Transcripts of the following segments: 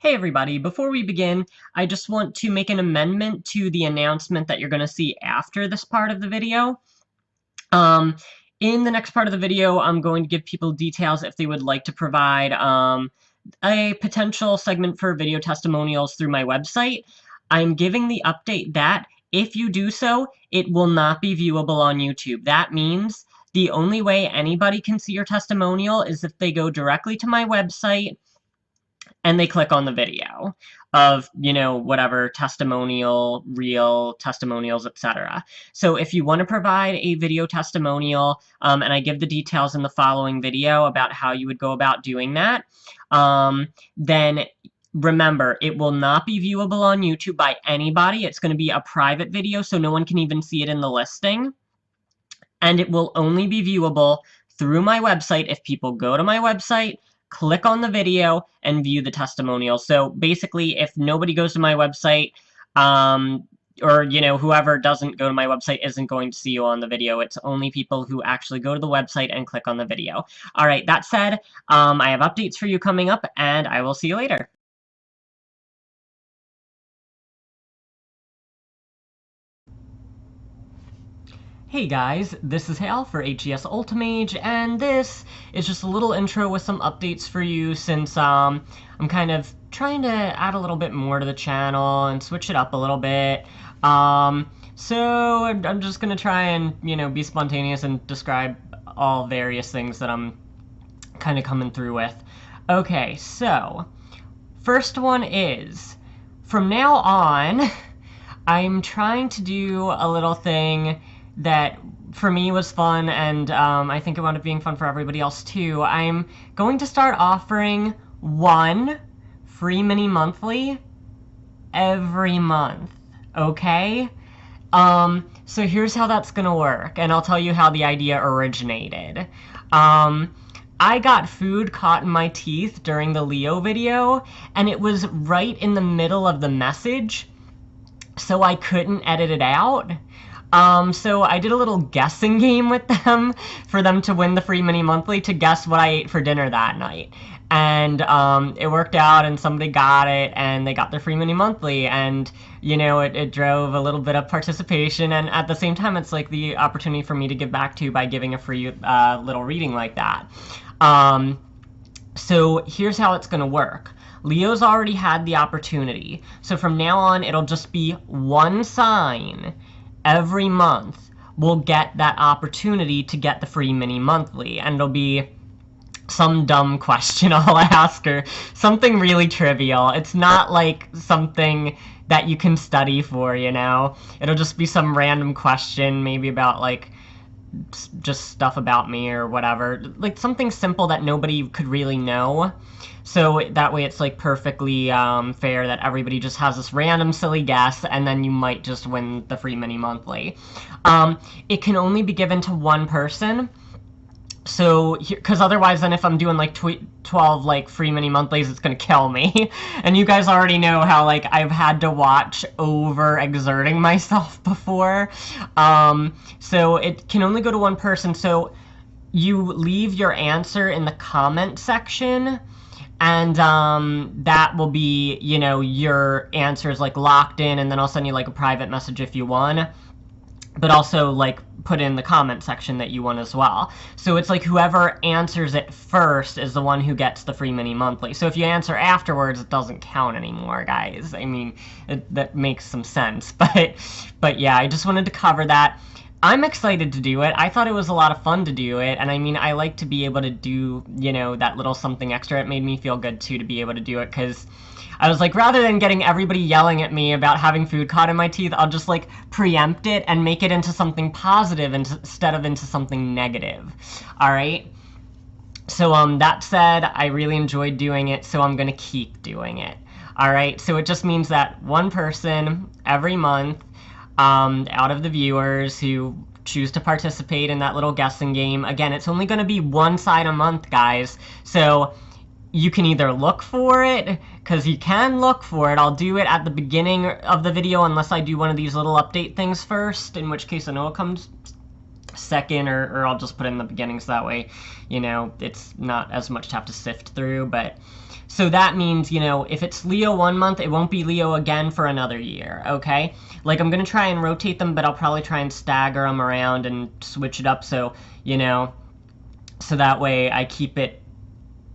Hey everybody, before we begin, I just want to make an amendment to the announcement that you're going to see after this part of the video. Um, in the next part of the video, I'm going to give people details if they would like to provide a potential segment for video testimonials through my website. I'm giving the update that if you do so, it will not be viewable on YouTube. That means the only way anybody can see your testimonial is if they go directly to my website and they click on the video of, whatever testimonial, reel, testimonials, etc. So if you want to provide a video testimonial, and I give the details in the following video about how you would go about doing that, then remember, it will not be viewable on YouTube by anybody. It's going to be a private video, so no one can even see it in the listing. And it will only be viewable through my website if people go to my website, click on the video, and view the testimonial. So basically, if nobody goes to my website, or, whoever doesn't go to my website isn't going to see you on the video. It's only people who actually go to the website and click on the video. All right, that said, I have updates for you coming up, and I will see you later. Hey guys, this is Hale for HES Ultimage, and this is just a little intro with some updates for you since I'm kind of trying to add a little bit more to the channel and switch it up a little bit. So I'm just gonna try and, be spontaneous and describe all various things that I'm kind of coming through with. Okay, so first one is, from now on, I'm trying to do a little thing that for me was fun, and I think it wound up being fun for everybody else too. I'm going to start offering one free mini monthly every month, okay? So here's how that's gonna work, and I'll tell you how the idea originated. I got food caught in my teeth during the Leo video, and it was right in the middle of the message, so I couldn't edit it out. So I did a little guessing game with them for them to win the free mini monthly to guess what I ate for dinner that night. And it worked out, and somebody got it, and they got their free mini monthly, and it drove a little bit of participation, and at the same time it's like the opportunity for me to give back to by giving a free little reading like that. So here's how it's gonna work. Leo's already had the opportunity, so from now on it'll just be one sign every month will get that opportunity to get the free mini monthly, and it'll be some dumb question I'll ask her, something really trivial. It's not like something that you can study for, It'll just be some random question, maybe about like just stuff about me or whatever, like something simple that nobody could really know. So that way it's like perfectly fair that everybody just has this random silly guess, and then you might just win the free mini monthly. It can only be given to one person. So, because otherwise then if I'm doing like 12 like free mini monthlies, it's gonna kill me. And you guys already know how like I've had to watch over exerting myself before. So it can only go to one person. So you leave your answer in the comment section, and that will be, your answer is like locked in, and then I'll send you like a private message if you won. But also like put in the comment section that you won as well. So it's like whoever answers it first is the one who gets the free mini monthly. So if you answer afterwards, it doesn't count anymore, guys. I mean, that makes some sense. But yeah, I just wanted to cover that. I'm excited to do it. I thought it was a lot of fun to do it, and I mean, I like to be able to do, that little something extra. It made me feel good, too, to be able to do it, because I was like, rather than getting everybody yelling at me about having food caught in my teeth, I'll just, like, preempt it and make it into something positive instead of into something negative. All right? So, that said, I really enjoyed doing it, so I'm going to keep doing it. All right? So it just means that one person every month out of the viewers who choose to participate in that little guessing game. Again, it's only going to be one side a month, guys. So you can either look for it, because you can look for it. I'll do it at the beginning of the video unless I do one of these little update things first, in which case I know it comes second, or I'll just put it in the beginning so that way, it's not as much to have to sift through. But So that means, you know, if it's Leo one month, it won't be Leo again for another year, okay? Like, I'm going to try and rotate them, but I'll probably try and stagger them around and switch it up so, you know, so that way I keep it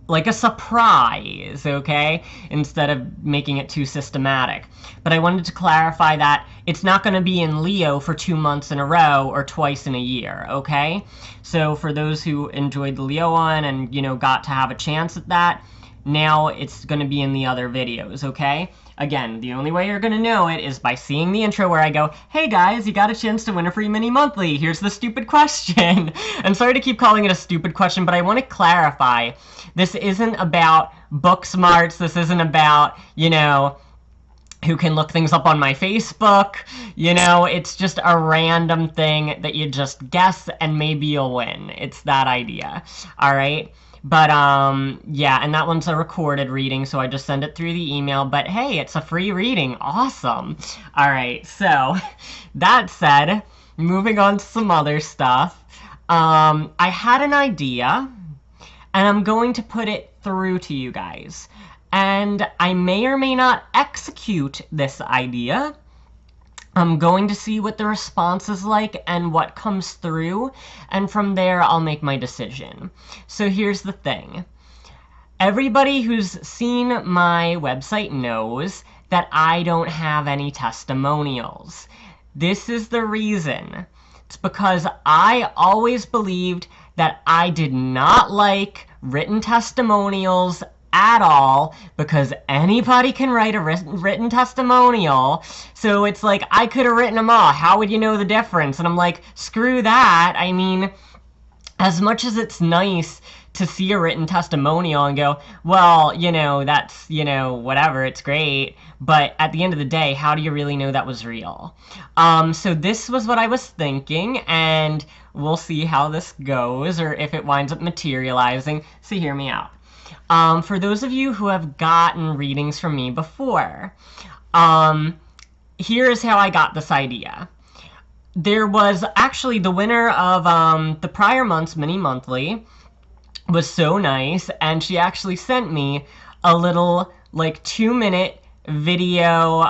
like a surprise, okay? Instead of making it too systematic. But I wanted to clarify that it's not going to be in Leo for 2 months in a row or twice in a year, okay? So for those who enjoyed the Leo one and, you know, got to have a chance at that, now it's going to be in the other videos, okay? Again, the only way you're going to know it is by seeing the intro where I go, hey guys, you got a chance to win a free mini monthly. Here's the stupid question. I'm sorry to keep calling it a stupid question, but I want to clarify. This isn't about book smarts. This isn't about, you know, who can look things up on my Facebook. You know, it's just a random thing that you just guess and maybe you'll win. It's that idea. All right? But, yeah, and that one's a recorded reading, so I just send it through the email. But, hey, it's a free reading. Awesome. All right, so that said, moving on to some other stuff. I had an idea, and I'm going to put it through to you guys. And I may or may not execute this idea. I'm going to see what the response is like and what comes through, and from there I'll make my decision. So here's the thing. Everybody who's seen my website knows that I don't have any testimonials. This is the reason. It's because I always believed that I did not like written testimonials at all, because anybody can write a written testimonial. So it's like, I could have written them all. How would you know the difference? And I'm like, screw that. I mean, as much as it's nice to see a written testimonial and go, well, you know, that's, you know, whatever, it's great. But at the end of the day, how do you really know that was real? So this was what I was thinking, and we'll see how this goes, or if it winds up materializing. So hear me out. For those of you who have gotten readings from me before, here's how I got this idea. There was actually the winner of the prior month's mini monthly was so nice, and she actually sent me a little like 2-minute video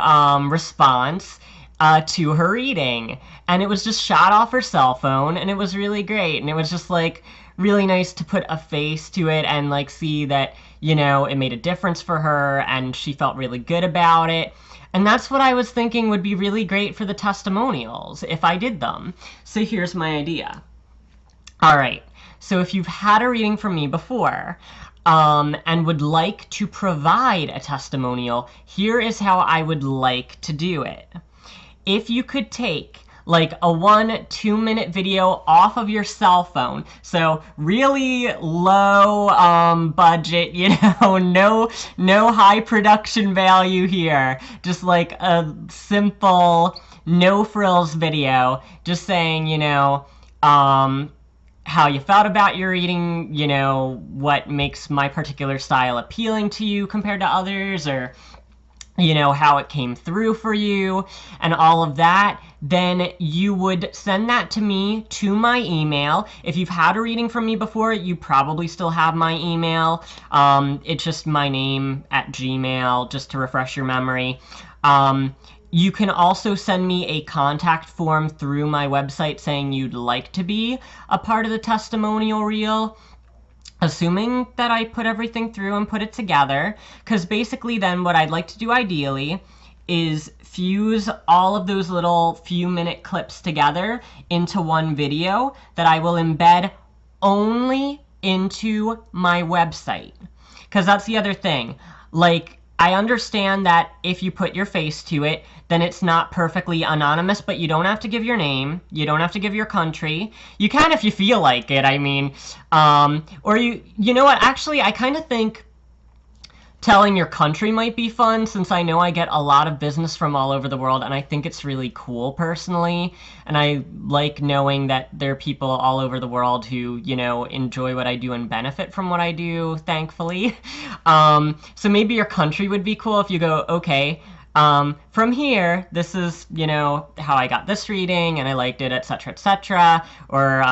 response to her reading, and it was just shot off her cell phone, and it was really great, and it was just like really nice to put a face to it and like see that, you know, it made a difference for her and she felt really good about it. And that's what I was thinking would be really great for the testimonials if I did them. So here's my idea. All right, so if you've had a reading from me before and would like to provide a testimonial, here is how I would like to do it. If you could take like a 1-2 minute video off of your cell phone. So really low budget, you know, no high production value here. Just like a simple, no frills video, just saying, you know, how you felt about your reading, you know, what makes my particular style appealing to you compared to others, or, you know, how it came through for you, and all of that. Then you would send that to me to my email. If you've had a reading from me before, you probably still have my email. It's just my name at Gmail, just to refresh your memory. You can also send me a contact form through my website saying you'd like to be a part of the testimonial reel, assuming that I put everything through and put it together, because basically then what I'd like to do ideally is fuse all of those little few-minute clips together into one video that I will embed only into my website. Because that's the other thing. Like, I understand that if you put your face to it, then it's not perfectly anonymous, but you don't have to give your name. You don't have to give your country. You can if you feel like it, I mean. Or you know what, actually, I kind of think telling your country might be fun, since I know I get a lot of business from all over the world, and I think it's really cool personally. And I like knowing that there are people all over the world who, you know, enjoy what I do and benefit from what I do, thankfully. So maybe your country would be cool if you go, okay, From here, this is, how I got this reading and I liked it, etc., etc. Or,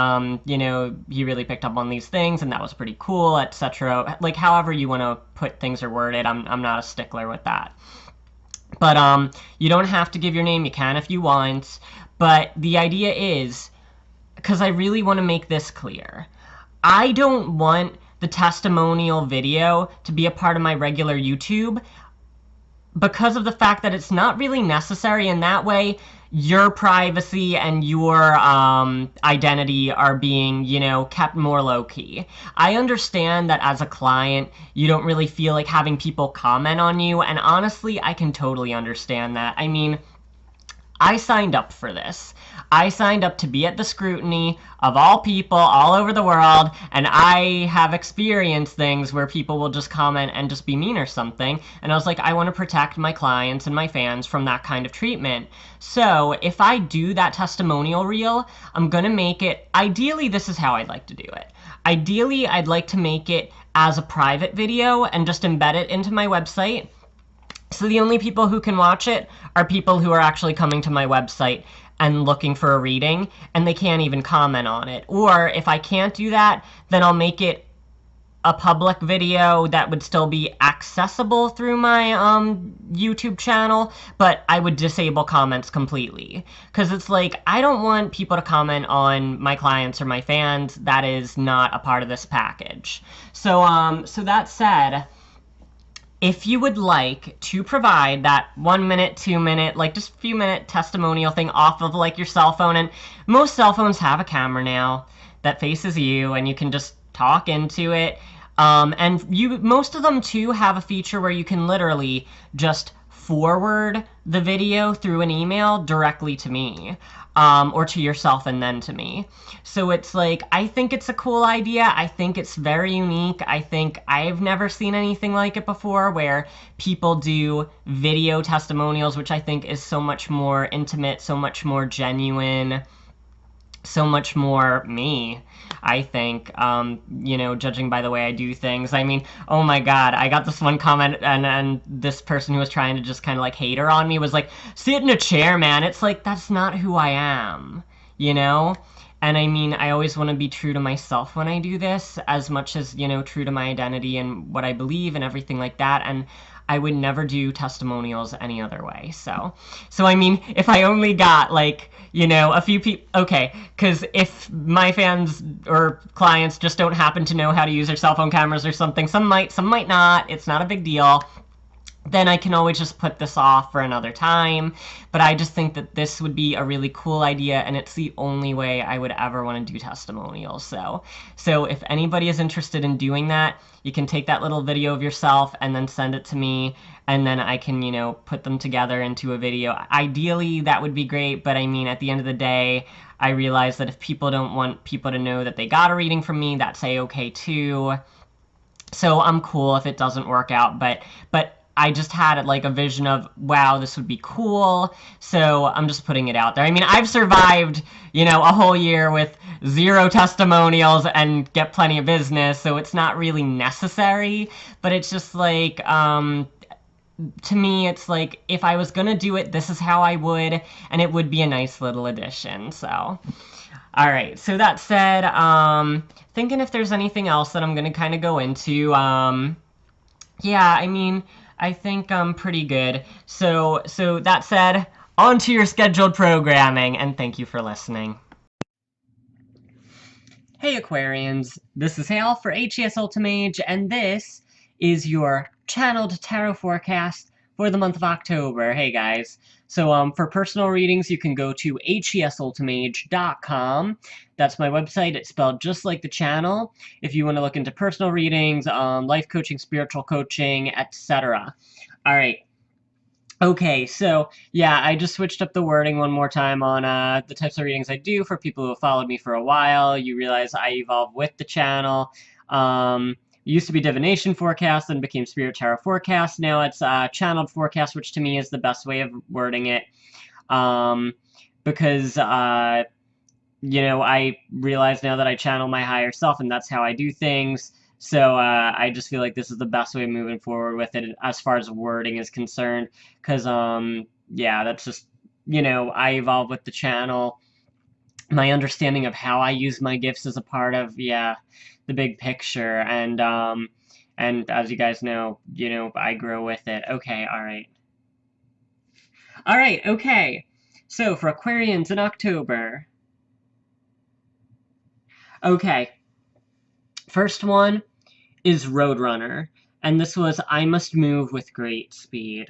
he really picked up on these things and that was pretty cool, etc. Like, however you want to put things or word it, I'm not a stickler with that. But you don't have to give your name. You can if you want. But the idea is, because I really want to make this clear, I don't want the testimonial video to be a part of my regular YouTube because of the fact that it's not really necessary. In that way, your privacy and your identity are being, kept more low-key. I understand that as a client, you don't really feel like having people comment on you, and honestly, I can totally understand that. I mean, I signed up for this. I signed up to be at the scrutiny of all people all over the world, and I have experienced things where people will just comment and just be mean or something, and I was like, I want to protect my clients and my fans from that kind of treatment. So if I do that testimonial reel, I'm going to make it, ideally this is how I'd like to do it. Ideally, I'd like to make it as a private video and just embed it into my website. So the only people who can watch it are people who are actually coming to my website and looking for a reading, and they can't even comment on it. Or if I can't do that, then I'll make it a public video that would still be accessible through my YouTube channel, but I would disable comments completely. Because it's like, I don't want people to comment on my clients or my fans. That is not a part of this package. So, so that said, if you would like to provide that 1 minute, 2 minute, like just a few minute testimonial thing off of like your cell phone, and most cell phones have a camera now that faces you and you can just talk into it. And most of them too have a feature where you can literally just forward the video through an email directly to me. Or to yourself and then to me. So it's like, I think it's a cool idea. I think it's very unique. I think I've never seen anything like it before where people do video testimonials, which I think is so much more intimate, so much more genuine, so much more me, I think, judging by the way I do things. I mean, oh my god, I got this one comment, and this person who was trying to just kind of like hater on me was like, sit in a chair, man. It's like, that's not who I am, And I mean, I always want to be true to myself when I do this, as much as, true to my identity and what I believe and everything like that. And I would never do testimonials any other way. So I mean, if I only got like, a few people, okay, because if my fans or clients just don't happen to know how to use their cell phone cameras or something, some might not, it's not a big deal, then I can always just put this off for another time. But I just think that this would be a really cool idea, and it's the only way I would ever want to do testimonials. So if anybody is interested in doing that, you can take that little video of yourself and then send it to me, and then I can, put them together into a video. Ideally, that would be great, but I mean, at the end of the day, I realize that if people don't want people to know that they got a reading from me, that's a-okay too. So I'm cool if it doesn't work out, but I just had like a vision of, wow, this would be cool, so I'm just putting it out there. I mean, I've survived, a whole year with 0 testimonials and get plenty of business, so it's not really necessary, but it's just like, to me, it's like, if I was gonna do it, this is how I would, and it would be a nice little addition, so. Alright, so that said, thinking if there's anything else that I'm gonna kind of go into, yeah, I mean, I think I'm pretty good. So that said, on to your scheduled programming, and thank you for listening. Hey Aquarians, this is Hale for HES Ultimage, and this is your channeled tarot forecast for the month of October. Hey guys. So for personal readings, you can go to hesultimage.com. That's my website. It's spelled just like the channel. If you want to look into personal readings, life coaching, spiritual coaching, etc. All right. Okay, so yeah, I just switched up the wording one more time on the types of readings I do for people who have followed me for a while. You realize I evolved with the channel. It used to be divination forecast, then became spirit tarot forecast. Now it's channeled forecast, which to me is the best way of wording it, because I realize now that I channel my higher self, and that's how I do things. So I just feel like this is the best way of moving forward with it as far as wording is concerned. Because, yeah, that's just, I evolve with the channel. My understanding of how I use my gifts is a part of, yeah, the big picture. And as you guys know, I grow with it. Okay, all right. All right, okay. So for Aquarians in October. Okay, first one is Roadrunner, and this was I must move with great speed.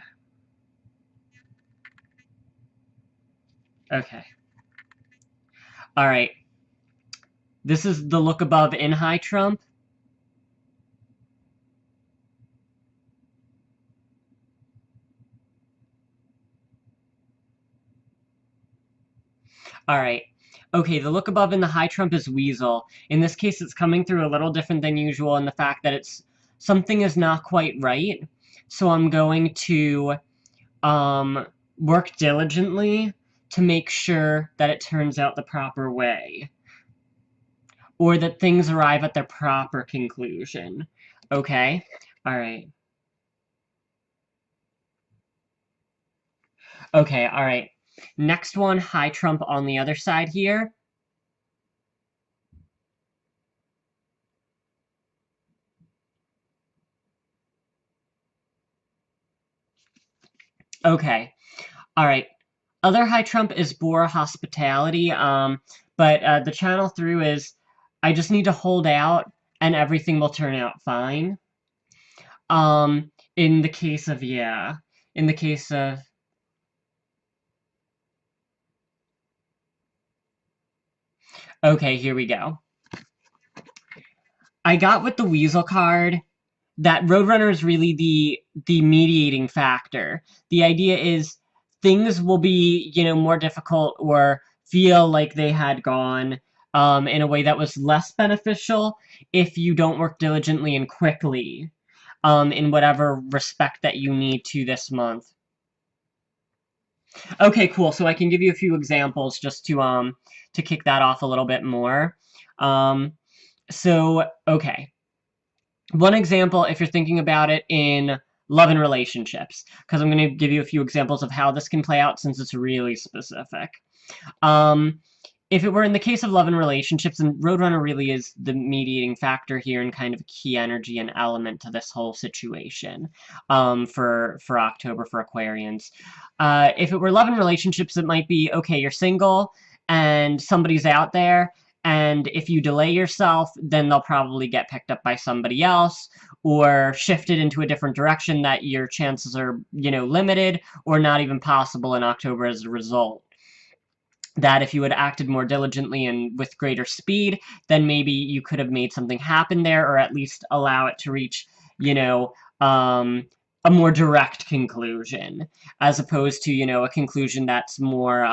Okay. All right. This is the look above in High Trump. All right. Okay, the look above in the High Trump is Weasel. In this case, it's coming through a little different than usual in the fact that it's something is not quite right. So I'm going to work diligently to make sure that it turns out the proper way, or that things arrive at their proper conclusion. Okay? All right. Okay, all right. Next one, High Trump on the other side here. Okay, all right. Other High Trump is Bora Hospitality, but the channel through is I just need to hold out and everything will turn out fine. In the case of, yeah, in the case of, okay, here we go. I got with the Weasel card that Roadrunner is really the mediating factor. The idea is things will be, more difficult or feel like they had gone in a way that was less beneficial if you don't work diligently and quickly in whatever respect that you need to this month. Okay, cool. So I can give you a few examples just to kick that off a little bit more. Okay. One example, if you're thinking about it in love and relationships, because I'm going to give you a few examples of how this can play out since it's really specific. If it were in the case of love and relationships, and Roadrunner really is the mediating factor here and kind of a key energy and element to this whole situation for October for Aquarians. If it were love and relationships, it might be, okay, you're single and somebody's out there, and if you delay yourself, then they'll probably get picked up by somebody else or shifted into a different direction that your chances are, limited or not even possible in October as a result. That if you had acted more diligently and with greater speed, then maybe you could have made something happen there, or at least allow it to reach, a more direct conclusion, as opposed to, a conclusion that's more,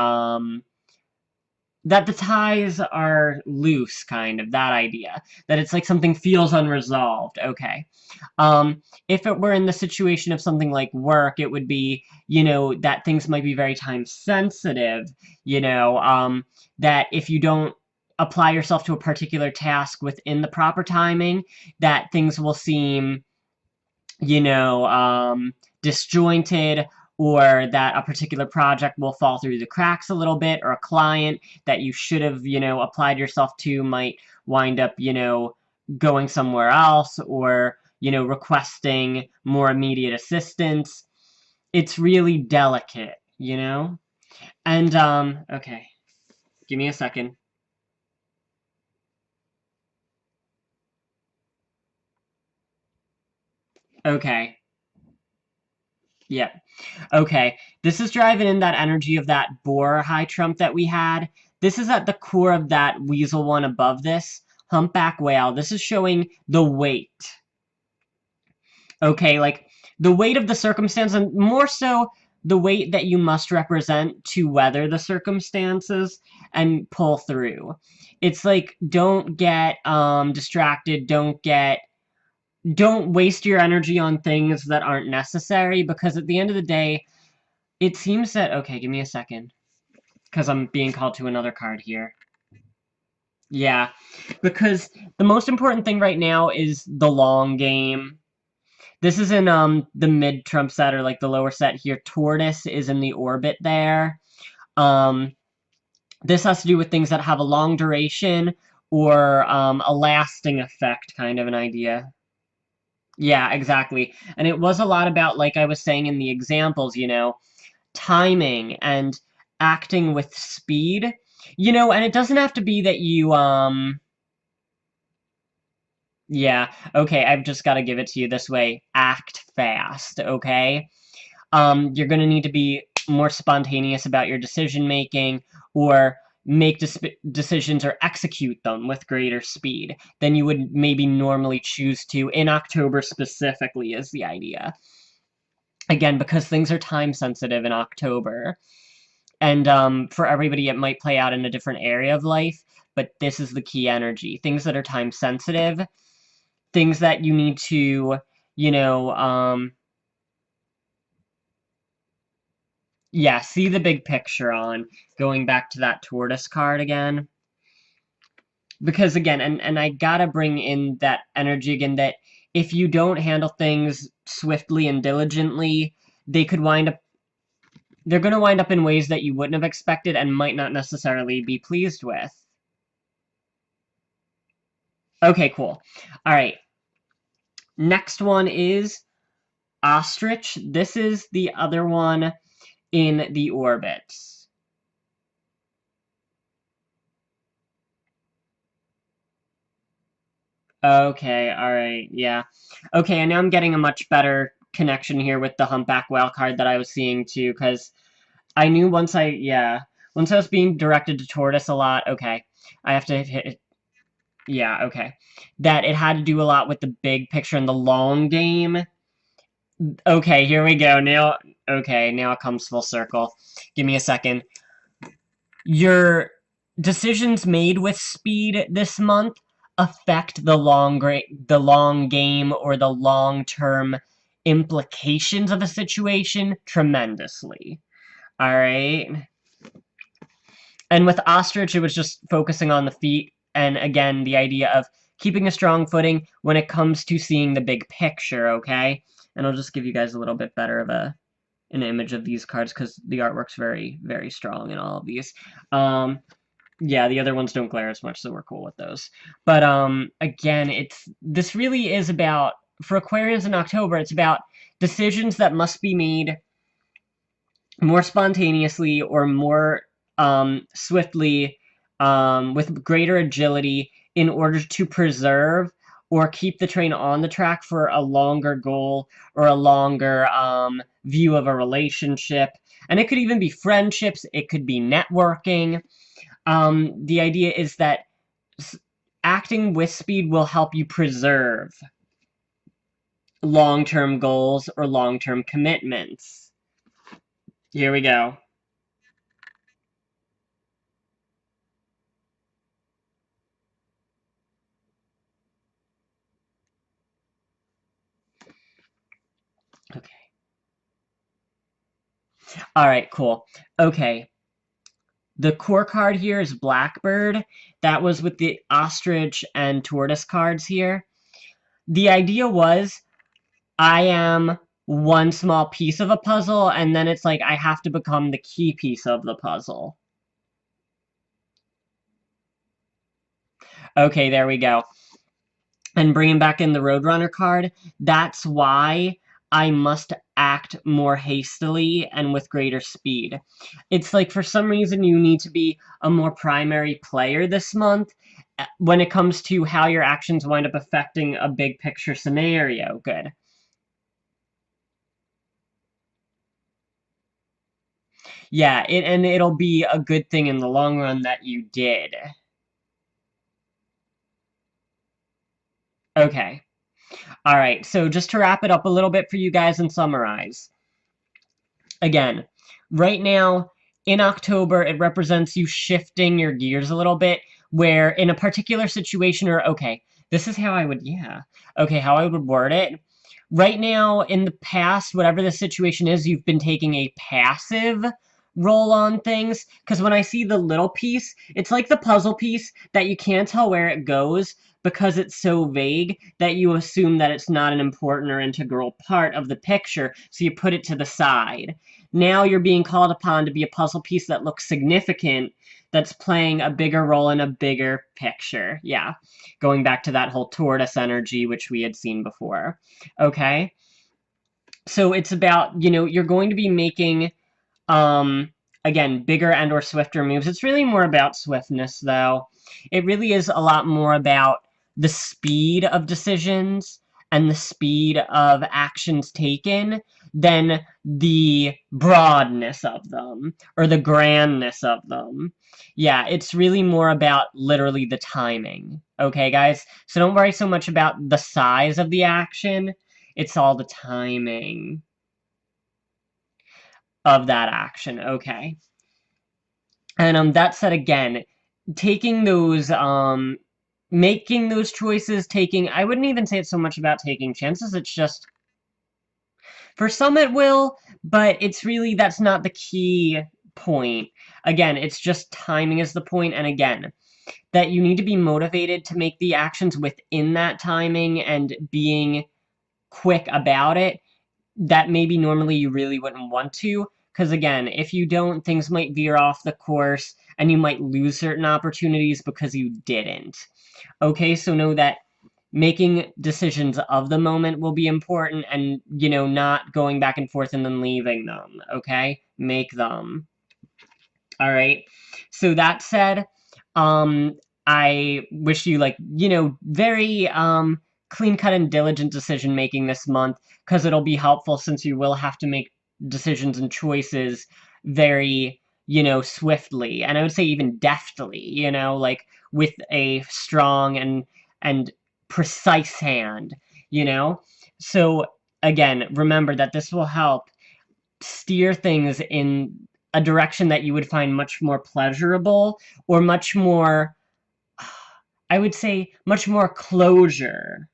that the ties are loose, kind of, that idea. That it's like something feels unresolved. Okay. If it were in the situation of something like work, it would be, that things might be very time sensitive, that if you don't apply yourself to a particular task within the proper timing, that things will seem, disjointed, or that a particular project will fall through the cracks a little bit, or a client that you should have, applied yourself to might wind up, going somewhere else, or, requesting more immediate assistance. It's really delicate, And, okay. Give me a second. Okay. Yeah. Okay. This is driving in that energy of that boar high trump that we had. This is at the core of that weasel one above this. Humpback whale. This is showing the weight. Okay, like the weight of the circumstance, and more so the weight that you must represent to weather the circumstances and pull through. It's like, don't get distracted, don't waste your energy on things that aren't necessary, because at the end of the day, it seems that, okay, give me a second, because I'm being called to another card here. Yeah, because the most important thing right now is the long game. This is in the mid trump set, or like the lower set here. Tortoise is in the orbit there. Um, this has to do with things that have a long duration or a lasting effect, kind of an idea. Yeah, exactly. And it was a lot about, like I was saying in the examples, timing and acting with speed. And it doesn't have to be that you yeah, okay, I've just got to give it to you this way. Act fast, okay? You're going to need to be more spontaneous about your decision making, or make decisions or execute them with greater speed than you would maybe normally choose to in October specifically, is the idea. Again, because things are time sensitive in October. And for everybody, it might play out in a different area of life, but this is the key energy. Things that are time sensitive, things that you need to, you know, yeah, see the big picture on, going back to that tortoise card again. Because again, and I gotta bring in that energy again, that if you don't handle things swiftly and diligently, they could wind up, they're gonna wind up in ways that you wouldn't have expected and might not necessarily be pleased with. Okay, cool. All right. Next one is ostrich. This is the other one in the orbits. Okay, alright, yeah. Okay, and now I'm getting a much better connection here with the humpback whale card that I was seeing too, because I knew once I was being directed to tortoise a lot, okay, I have to hit, yeah, okay, that it had to do a lot with the big picture and the long game. Okay, here we go, now it comes full circle. Give me a second. Your decisions made with speed this month affect the long game or the long-term implications of a situation tremendously. All right. And with ostrich, it was just focusing on the feet, and again, the idea of keeping a strong footing when it comes to seeing the big picture, okay? And I'll just give you guys a little bit better of an image of these cards, because the artwork's very, very strong in all of these. Yeah, the other ones don't glare as much, so we're cool with those. But again, this really is about, for Aquarians in October, it's about decisions that must be made more spontaneously or more swiftly, with greater agility, in order to preserve or keep the train on the track for a longer goal or a longer view of a relationship. And it could even be friendships, it could be networking. The idea is that acting with speed will help you preserve long-term goals or long-term commitments. Here we go. Okay. All right, cool. Okay. The core card here is Blackbird. That was with the ostrich and tortoise cards here. The idea was, I am one small piece of a puzzle, and then it's like I have to become the key piece of the puzzle. Okay, there we go. And bringing back in the Roadrunner card, that's why I must act more hastily and with greater speed. It's like, for some reason, you need to be a more primary player this month when it comes to how your actions wind up affecting a big picture scenario. Good. Yeah, and it'll be a good thing in the long run that you did. Okay. All right, so just to wrap it up a little bit for you guys and summarize. Again, right now in October, it represents you shifting your gears a little bit, where in a particular situation, or okay, this is how I would, yeah, okay, how I would word it. Right now, in the past, whatever the situation is, you've been taking a passive roll on things, because when I see the little piece, it's like the puzzle piece that you can't tell where it goes because it's so vague that you assume that it's not an important or integral part of the picture, so you put it to the side. Now you're being called upon to be a puzzle piece that looks significant, that's playing a bigger role in a bigger picture. Yeah, going back to that whole tortoise energy, which we had seen before. Okay? So it's about, you're going to be making um, again, bigger and or swifter moves. It's really more about swiftness, though. It really is a lot more about the speed of decisions and the speed of actions taken than the broadness of them or the grandness of them. Yeah, it's really more about literally the timing. Okay, guys? So don't worry so much about the size of the action. It's all the timing of that action. Okay. And that said, again, taking those, making those choices, I wouldn't even say it's so much about taking chances, it's just, for some it will, but it's really, that's not the key point. Again, it's just timing is the point, and again, that you need to be motivated to make the actions within that timing and being quick about it, that maybe normally you really wouldn't want to. Because again, if you don't, things might veer off the course and you might lose certain opportunities because you didn't. Okay, so know that making decisions of the moment will be important and, not going back and forth and then leaving them. Okay? Make them. All right. So that said, I wish you very clean cut and diligent decision making this month, because it'll be helpful since you will have to make decisions and choices very, swiftly, and I would say even deftly, like with a strong and precise hand, So again, remember that this will help steer things in a direction that you would find much more pleasurable, or much more, I would say, much more closure,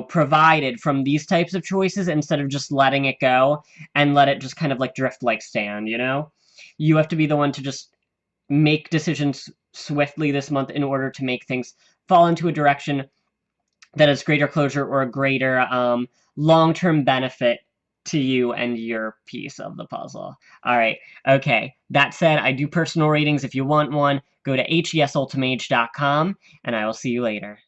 provided from these types of choices, instead of just letting it go and let it just kind of like drift like sand, You have to be the one to just make decisions swiftly this month in order to make things fall into a direction that has greater closure or a greater long-term benefit to you and your piece of the puzzle. All right. Okay. That said, I do personal readings. If you want one, go to hesultimage.com, and I will see you later.